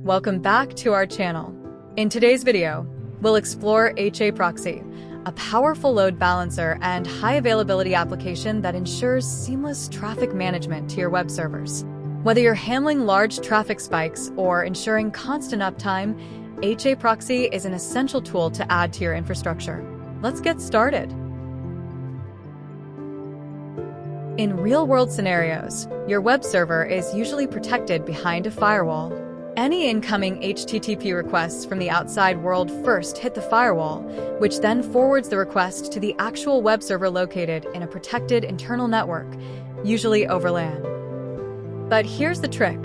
welcome back to our channel. In today's video, we'll explore HAProxy, a powerful load balancer and high availability application that ensures seamless traffic management to your web servers. Whether you're handling large traffic spikes or ensuring constant uptime, HAProxy is an essential tool to add to your infrastructure. Let's get started. In real-world scenarios, your web server is usually protected behind a firewall. Any incoming HTTP requests from the outside world first hit the firewall, which then forwards the request to the actual web server located in a protected internal network, usually over LAN. But here's the trick.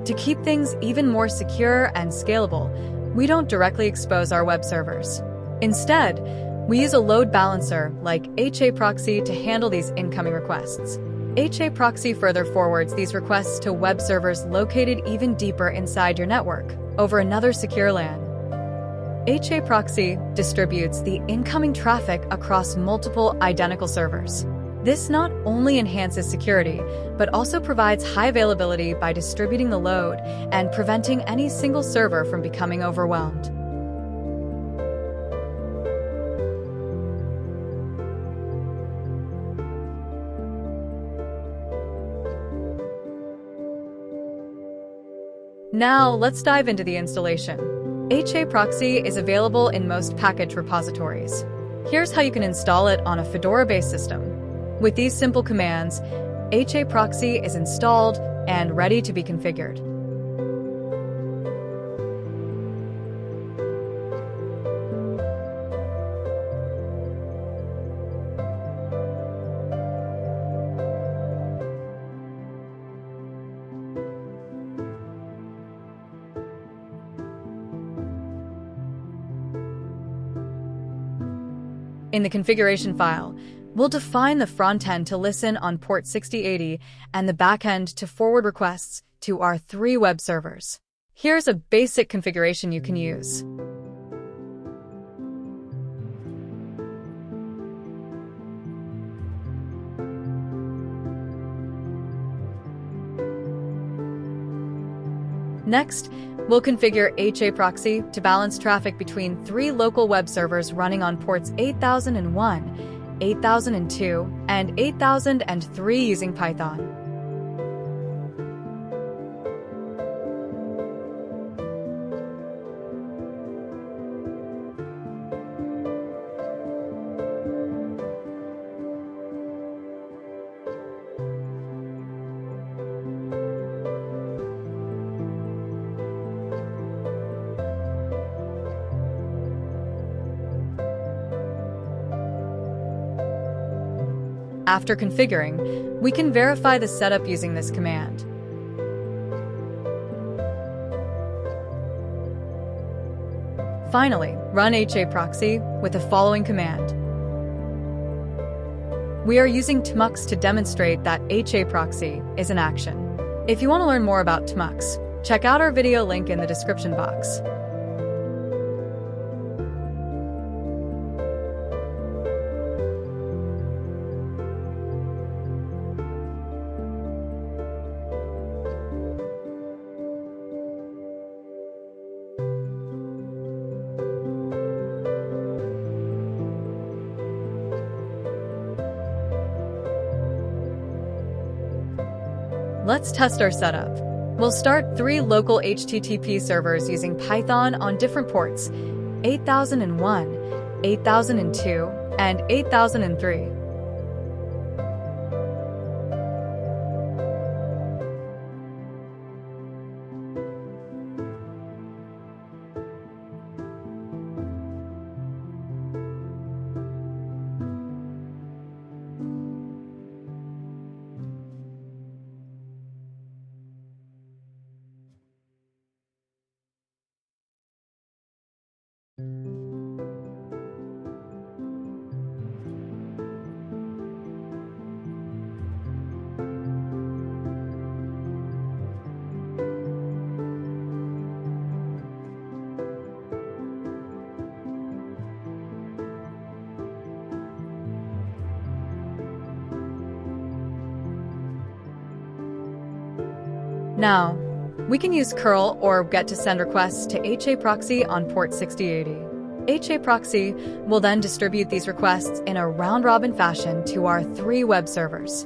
To keep things even more secure and scalable, we don't directly expose our web servers. Instead, we use a load balancer like HAProxy to handle these incoming requests. HAProxy further forwards these requests to web servers located even deeper inside your network, over another secure LAN. HAProxy distributes the incoming traffic across multiple identical servers. This not only enhances security, but also provides high availability by distributing the load and preventing any single server from becoming overwhelmed. Now, let's dive into the installation. HAProxy is available in most package repositories. Here's how you can install it on a Fedora-based system. With these simple commands, HAProxy is installed and ready to be configured. In the configuration file, we'll define the front end to listen on port 6080 and the back end to forward requests to our 3 web servers. Here's a basic configuration you can use. Next, we'll configure HAProxy to balance traffic between 3 local web servers running on ports 8001, 8002, and 8003 using Python. After configuring, we can verify the setup using this command. Finally, run HAProxy with the following command. We are using tmux to demonstrate that HAProxy is in action. If you want to learn more about tmux, check out our video link in the description box. Let's test our setup. We'll start 3 local HTTP servers using Python on different ports, 8001, 8002, and 8003. Now, We can use curl or get to send requests to HAProxy on port 6080. HAProxy will then distribute these requests in a round-robin fashion to our 3 web servers.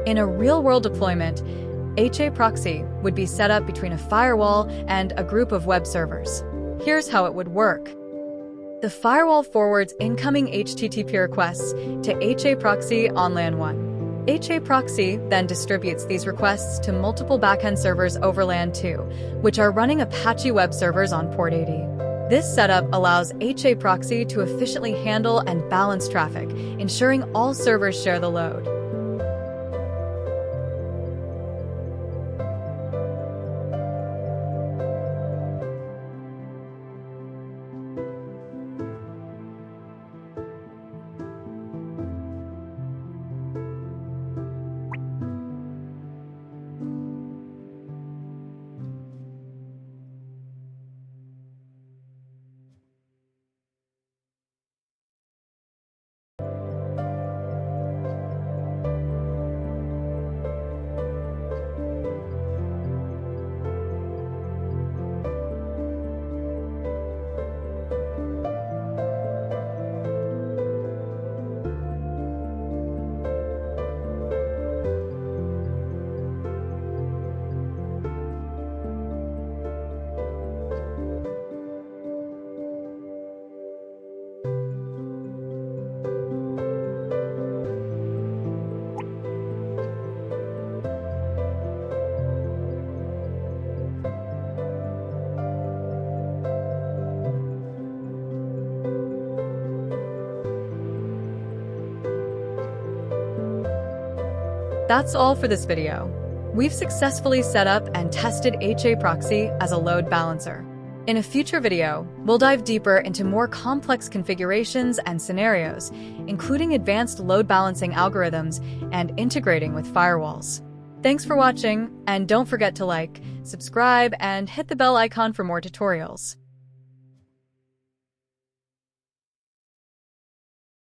In a real-world deployment, HAProxy would be set up between a firewall and a group of web servers. Here's how it would work. The firewall forwards incoming HTTP requests to HAProxy on LAN 1. HAProxy then distributes these requests to multiple backend servers over LAN 2, which are running Apache web servers on port 80. This setup allows HAProxy to efficiently handle and balance traffic, ensuring all servers share the load. That's all for this video. We've successfully set up and tested HAProxy as a load balancer. In a future video, we'll dive deeper into more complex configurations and scenarios, including advanced load balancing algorithms and integrating with firewalls. Thanks for watching, and don't forget to like, subscribe, and hit the bell icon for more tutorials.